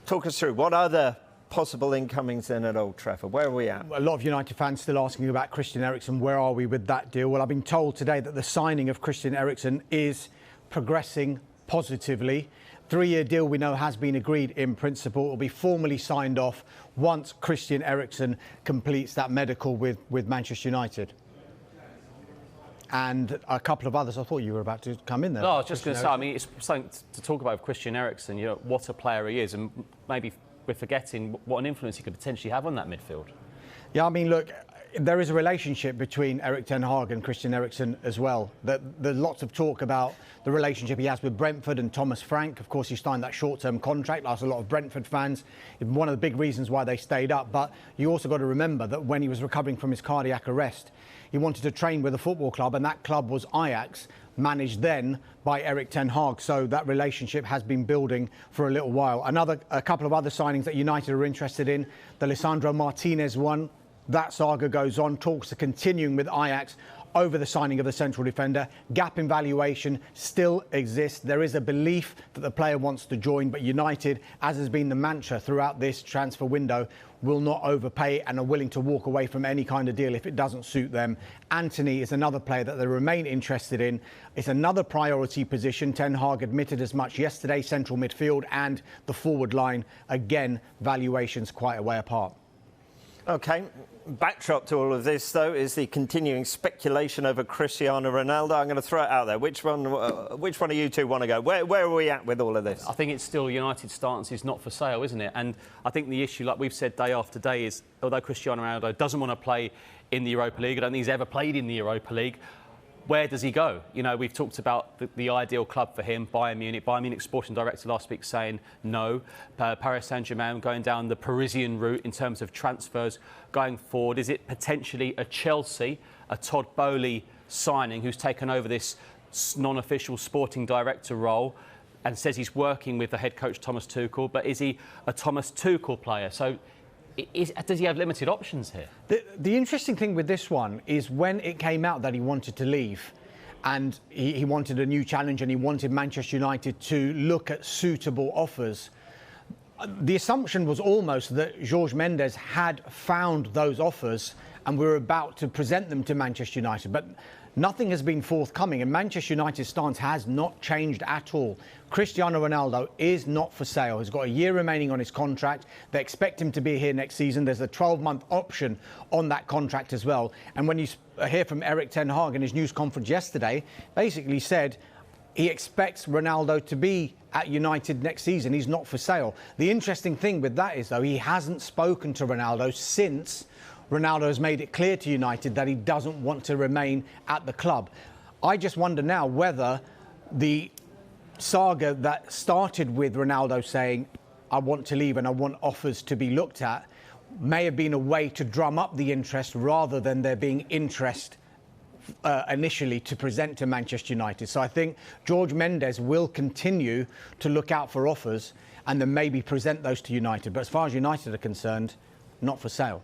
talk us through what other possible incomings then at Old Trafford? Where are we at? A lot of United fans still asking about Christian Eriksen. Where are we with that deal? Well, I've been told today that the signing of Christian Eriksen is progressing positively. 3-year deal we know has been agreed in principle. It will be formally signed off once Christian Eriksen completes that medical with Manchester United. And a couple of others. I thought you were about to come in there. No, I was just going to say, I mean, it's something to talk about with Christian Eriksen, you know, what a player he is, and maybe we're forgetting what an influence he could potentially have on that midfield. Yeah, I mean, look, there is a relationship between Erik ten Hag and Christian Eriksen as well. There's lots of talk about the relationship he has with Brentford and Thomas Frank. Of course, he signed that short-term contract. That's a lot of Brentford fans. One of the big reasons why they stayed up. But you also got to remember that when he was recovering from his cardiac arrest, he wanted to train with a football club, and that club was Ajax, managed then by Erik ten Hag. So that relationship has been building for a little while. A couple of other signings that United are interested in, the Lisandro Martinez one. That saga goes on. Talks are continuing with Ajax over the signing of the central defender. Gap in valuation still exists. There is a belief that the player wants to join, but United, as has been the mantra throughout this transfer window, will not overpay and are willing to walk away from any kind of deal if it doesn't suit them. Antony is another player that they remain interested in. It's another priority position. Ten Hag admitted as much yesterday. Central midfield and the forward line. Again, valuations quite a way apart. OK. Backdrop to all of this, though, is the continuing speculation over Cristiano Ronaldo. I'm going to throw it out there. Which one of you two want to go? Where are we at with all of this? I think it's still United's stance is not for sale, isn't it? And I think the issue, like we've said day after day, is although Cristiano Ronaldo doesn't want to play in the Europa League, I don't think he's ever played in the Europa League. Where does he go? You know, we've talked about the ideal club for him, Bayern Munich. Bayern Munich sporting director last week saying no. Paris Saint-Germain going down the Parisian route in terms of transfers going forward. Is it potentially a Chelsea, a Todd Boehly signing who's taken over this non-official sporting director role and says he's working with the head coach Thomas Tuchel, but is he a Thomas Tuchel player? So does he have limited options here? The interesting thing with this one is when it came out that he wanted to leave and he wanted a new challenge and he wanted Manchester United to look at suitable offers, the assumption was almost that Jorge Mendes had found those offers and we were about to present them to Manchester United. But nothing has been forthcoming, and Manchester United's stance has not changed at all. Cristiano Ronaldo is not for sale. He's got a year remaining on his contract. They expect him to be here next season. There's a 12-month option on that contract as well. And when you hear from Erik ten Hag in his news conference yesterday, basically said he expects Ronaldo to be at United next season. He's not for sale. The interesting thing with that is, though, he hasn't spoken to Ronaldo since Ronaldo has made it clear to United that he doesn't want to remain at the club. I just wonder now whether the saga that started with Ronaldo saying, I want to leave and I want offers to be looked at, may have been a way to drum up the interest rather than there being interest initially to present to Manchester United. So I think Jorge Mendes will continue to look out for offers and then maybe present those to United. But as far as United are concerned, not for sale.